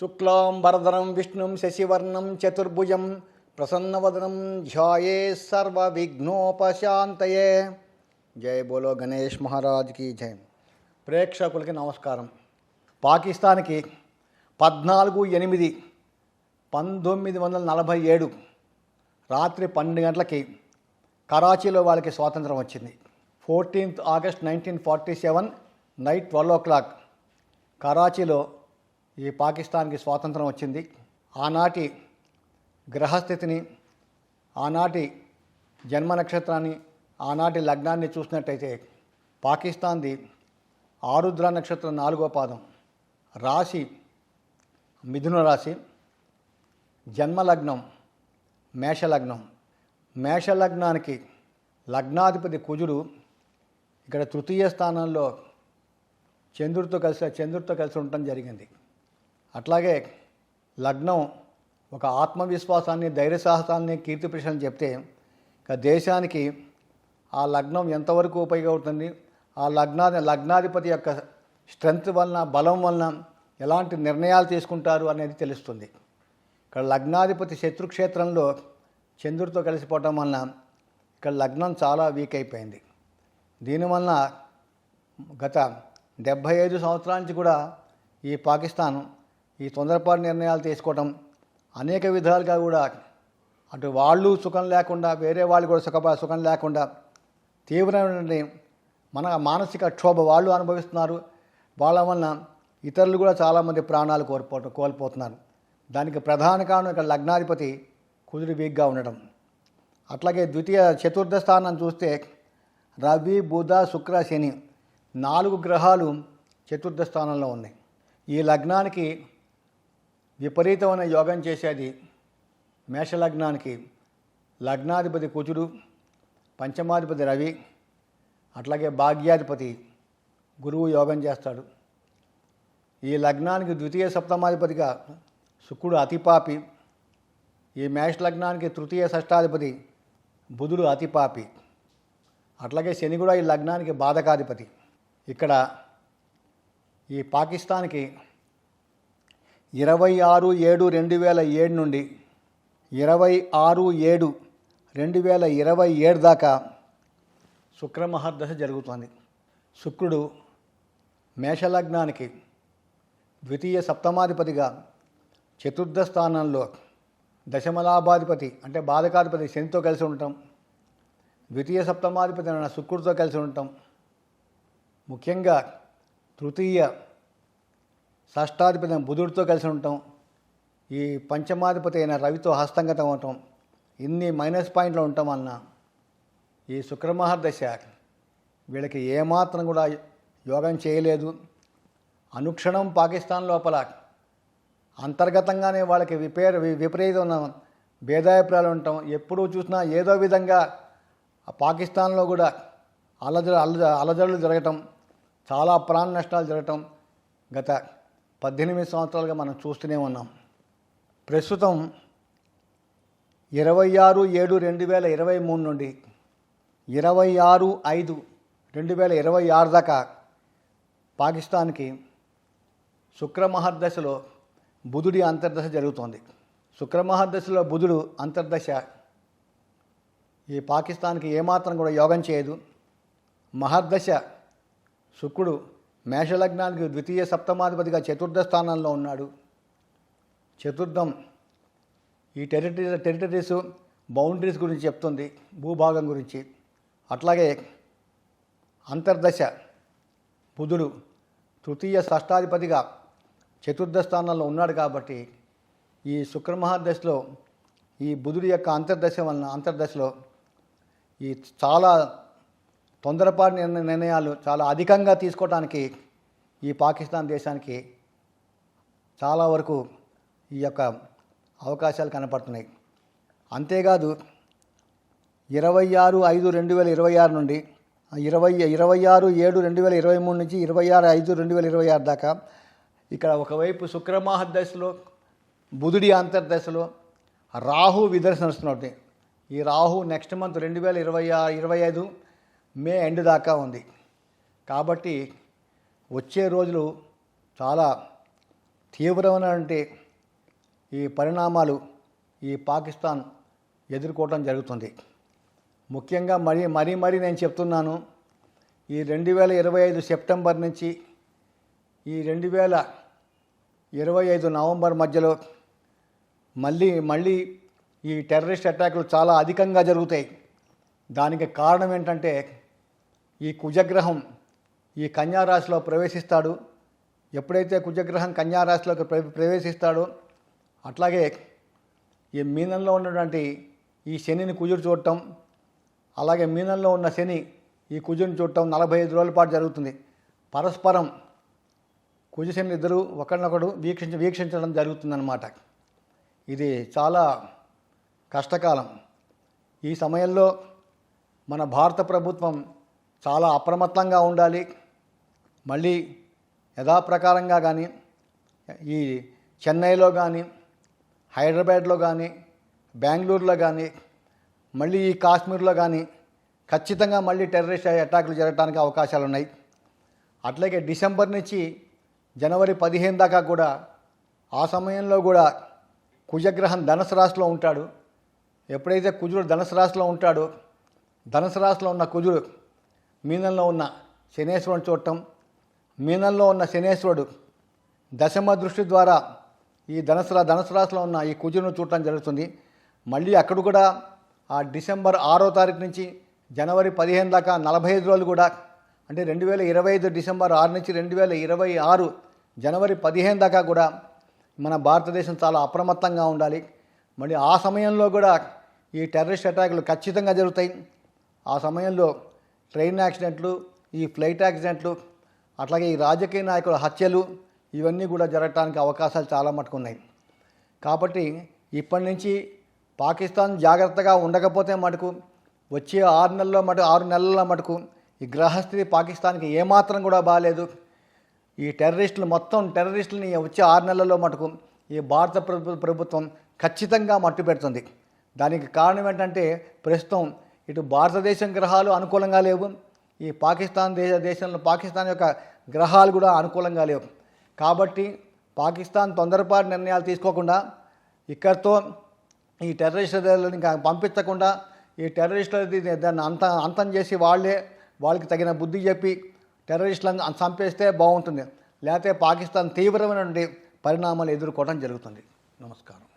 శుక్లాంబరధరం విష్ణుం శశివర్ణం చతుర్భుజం ప్రసన్నవదనం ధ్యాయే సర్వవిఘ్నోపశాంతయే. జై బోలో గణేష్ మహారాజ్ की జై. ప్రేక్షకులకి నమస్కారం. పాకిస్తాన్కి 14/8/1947 రాత్రి 12 గంటలకి కరాచీలో వాళ్ళకి స్వాతంత్రం వచ్చింది. 14th August 1947 నైట్ 12 o'clock కరాచీలో ఈ పాకిస్తాన్కి స్వాతంత్రం వచ్చింది. ఆనాటి గ్రహస్థితిని, ఆనాటి జన్మ నక్షత్రాన్ని, ఆనాటి లగ్నాన్ని చూసినట్టయితే పాకిస్తాన్ది ఆరుద్ర నక్షత్రం 4వ పాదం, రాశి మిథున రాశి, జన్మలగ్నం మేషలగ్నం. మేషలగ్నానికి లగ్నాధిపతి కుజుడు ఇక్కడ తృతీయ స్థానంలో చంద్రుడితో కలిసి ఉండటం జరిగింది. అట్లాగే లగ్నం ఒక ఆత్మవిశ్వాసాన్ని, ధైర్య సాహసాన్ని, కీర్తి ప్రశ్నలు చెప్తే ఇక దేశానికి ఆ లగ్నం ఎంతవరకు ఉపయోగపడుతుంది, ఆ లగ్నాధిపతి యొక్క స్ట్రెంగ్త్ వలన, బలం వలన ఎలాంటి నిర్ణయాలు తీసుకుంటారు అనేది తెలుస్తుంది. ఇక్కడ లగ్నాధిపతి శత్రుక్షేత్రంలో చంద్రుడితో కలిసిపోవటం వలన ఇక్కడ లగ్నం చాలా వీక్ అయిపోయింది. దీనివలన గత 75 సంవత్సరాల నుంచి కూడా ఈ పాకిస్తాన్ ఈ తొందరపాటు నిర్ణయాలు తీసుకోవటం, అనేక విధాలుగా కూడా అటు వాళ్ళు సుఖం లేకుండా, వేరే వాళ్ళు కూడా సుఖం లేకుండా తీవ్రమైన మానసిక క్షోభ వాళ్ళు అనుభవిస్తున్నారు. వాళ్ళ వలన ఇతరులు కూడా చాలామంది ప్రాణాలు కోల్పోతున్నారు. దానికి ప్రధాన కారణం ఇక్కడ లగ్నాధిపతి కుజుడు వీక్గా ఉండడం. అట్లాగే చతుర్థ స్థానం చూస్తే రవి, బుధ, శుక్ర, శని 4 గ్రహాలు చతుర్థ స్థానంలో ఉన్నాయి. ఈ లగ్నానికి విపరీతమైన యోగం చేసేది మేషలగ్నానికి లగ్నాధిపతి కుజుడు, పంచమాధిపతి రవి, అట్లాగే భాగ్యాధిపతి గురువు యోగం చేస్తాడు. ఈ లగ్నానికి ద్వితీయ సప్తమాధిపతిగా శుక్రుడు అతిపాపి, ఈ మేష లగ్నానికి తృతీయ షష్టాధిపతి బుధుడు అతిపాపి, అట్లాగే శని కూడా ఈ లగ్నానికి బాధకాధిపతి. ఇక్కడ ఈ పాకిస్తాన్కి 26/7/2007 నుండి 26/7/2027 దాకా శుక్రమహర్దశ జరుగుతోంది. శుక్రుడు మేషలగ్నానికి ద్వితీయ సప్తమాధిపతిగా చతుర్థ స్థానంలో దశమలాభాధిపతి అంటే బాధకాధిపతి శనితో కలిసి ఉండటం, ద్వితీయ సప్తమాధిపతి అయిన శుక్రుడితో కలిసి ఉండటం, ముఖ్యంగా తృతీయ షష్టాధిపతి బుధుడితో కలిసి ఉండటం, ఈ పంచమాధిపతి అయిన రవితో హస్తంగతం అవటం, ఇన్ని మైనస్ పాయింట్లు ఉండటం వలన ఈ శుక్రమహర్దశ వీళ్ళకి ఏమాత్రం కూడా యోగం చేయలేదు. అనుక్షణం పాకిస్తాన్ లోపల అంతర్గతంగానే వాళ్ళకి విపరీతమైన భేదాభిప్రాయాలు ఉండటం, ఎప్పుడూ చూసినా ఏదో విధంగా పాకిస్తాన్లో కూడా అలజడులు జరగటం, చాలా ప్రాణ నష్టాలు జరగటం గత 18 సంవత్సరాలుగా మనం చూస్తూనే ఉన్నాం. ప్రస్తుతం 26/7/2023 నుండి 26/5/2026 దాకా పాకిస్తాన్కి శుక్రమహర్దశలో బుధుడి అంతర్దశ జరుగుతోంది. శుక్రమహర్దశలో బుధుడు అంతర్దశ ఈ పాకిస్తాన్కి ఏమాత్రం కూడా యోగం చేయదు. మహర్దశ శుక్రుడు మేషలగ్నానికి ద్వితీయ సప్తమాధిపతిగా చతుర్థ స్థానంలో ఉన్నాడు. చతుర్థం ఈ టెరిటరీస్ బౌండరీస్ గురించి చెప్తుంది, భూభాగం గురించి. అట్లాగే అంతర్దశ బుధుడు తృతీయ షష్టాధిపతిగా చతుర్థ స్థానంలో ఉన్నాడు. కాబట్టి ఈ శుక్రమహర్దశలో ఈ బుధుడి యొక్క అంతర్దశలో ఈ చాలా తొందరపాటు నిర్ణయాలు చాలా అధికంగా తీసుకోవడానికి ఈ పాకిస్తాన్ దేశానికి చాలా వరకు ఈ యొక్క అవకాశాలు కనపడుతున్నాయి. అంతేకాదు 26/5/2026 నుండి 26/7/2023 నుంచి 26/5/2026 దాకా ఇక్కడ ఒకవైపు శుక్రమహర్దశలో బుధుడి అంతర్దశలో రాహు విదర్శ నడుస్తున్నట్టు. ఈ రాహు నెక్స్ట్ మంత్ 2025 మే ఎండ్ దాకా ఉంది. కాబట్టి వచ్చే రోజులు చాలా తీవ్రమైనటువంటి ఈ పరిణామాలు ఈ పాకిస్తాన్ ఎదుర్కోవటం జరుగుతుంది. ముఖ్యంగా మరీ నేను చెప్తున్నాను, ఈ 2025 సెప్టెంబర్ నుంచి ఈ 2025 నవంబర్ మధ్యలో మళ్ళీ ఈ టెర్రరిస్ట్ అటాకులు చాలా అధికంగా జరుగుతాయి. దానికి కారణం ఏంటంటే ఈ కుజగ్రహం ఈ కన్యారాశిలో ప్రవేశిస్తాడు. ఎప్పుడైతే కుజగ్రహం కన్యారాశిలోకి ప్రవేశిస్తాడో అట్లాగే ఈ మీనంలో ఉన్నటువంటి ఈ శనిని కుజుడు చూడటం, అలాగే మీనంలో ఉన్న శని ఈ కుజుని చూడటం 45 రోజుల పాటు జరుగుతుంది. పరస్పరం కుజశని ఇద్దరు ఒకరినొకడు వీక్షించడం జరుగుతుందన్నమాట. ఇది చాలా కష్టకాలం. ఈ సమయంలో మన భారత ప్రభుత్వం చాలా అప్రమత్తంగా ఉండాలి. మళ్ళీ యథాప్రకారంగా కానీ ఈ చెన్నైలో కానీ హైదరాబాద్లో కానీ బెంగళూరులో కానీ మళ్ళీ ఈ కాశ్మీర్లో కానీ ఖచ్చితంగా మళ్ళీ టెర్రరిస్ట్ అటాకులు జరగడానికి అవకాశాలు ఉన్నాయి. అట్లాగే డిసెంబర్ నుంచి జనవరి 15 దాకా కూడా ఆ సమయంలో కూడా కుజగ్రహం ధనుసు రాశిలో ఉంటాడు. ఎప్పుడైతే కుజుడు ధనుసు రాశిలో ఉంటాడో ధనుసు రాశిలో ఉన్న కుజుడు మీనంలో ఉన్న శనేశ్వరుని చూడటం, మీనంలో ఉన్న శనేశ్వరుడు దశమ దృష్టి ద్వారా ఈ ధనుసు రాశిలో ఉన్న ఈ కుజును చూడటం జరుగుతుంది. మళ్ళీ అక్కడ కూడా ఆ డిసెంబర్ 6వ తారీఖు నుంచి జనవరి 15 దాకా 45 రోజులు కూడా, అంటే 2025 డిసెంబర్ 6 నుంచి 2026 జనవరి 15 దాకా కూడా మన భారతదేశం చాలా అప్రమత్తంగా ఉండాలి. మళ్ళీ ఆ సమయంలో కూడా ఈ టెర్రరిస్ట్ అటాకులు ఖచ్చితంగా జరుగుతాయి. ఆ సమయంలో ట్రైన్ యాక్సిడెంట్లు, ఈ ఫ్లైట్ యాక్సిడెంట్లు, అట్లాగే ఈ రాజకీయ నాయకుల హత్యలు ఇవన్నీ కూడా జరగడానికి అవకాశాలు చాలా మటుకు ఉన్నాయి. కాబట్టి ఇప్పటి నుంచి పాకిస్తాన్ జాగ్రత్తగా ఉండకపోతే మటుకు వచ్చే 6 నెలల్లో మటుకు ఈ గ్రహస్థితి పాకిస్తాన్కి ఏమాత్రం కూడా బాగాలేదు. ఈ టెర్రరిస్టులని వచ్చే 6 నెలల్లో మటుకు ఈ భారత ప్రభుత్వం ఖచ్చితంగా మట్టు పెడుతుంది. దానికి కారణం ఏంటంటే ప్రస్తుతం ఇటు భారతదేశం గ్రహాలు అనుకూలంగా లేవు, ఈ దేశంలో పాకిస్తాన్ యొక్క గ్రహాలు కూడా అనుకూలంగా లేవు. కాబట్టి పాకిస్తాన్ తొందరపాటు నిర్ణయాలు తీసుకోకుండా ఇక్కడితో ఈ టెర్రరిస్టులని పంపించకుండా ఈ టెర్రరిస్టులది దాన్ని అంతం చేసి వాళ్ళకి తగిన బుద్ధి చెప్పి టెర్రరిస్టులను చంపేస్తే బాగుంటుంది. లేకపోతే పాకిస్తాన్ తీవ్రమైనటువంటి పరిణామాలు ఎదుర్కోవడం జరుగుతుంది. నమస్కారం.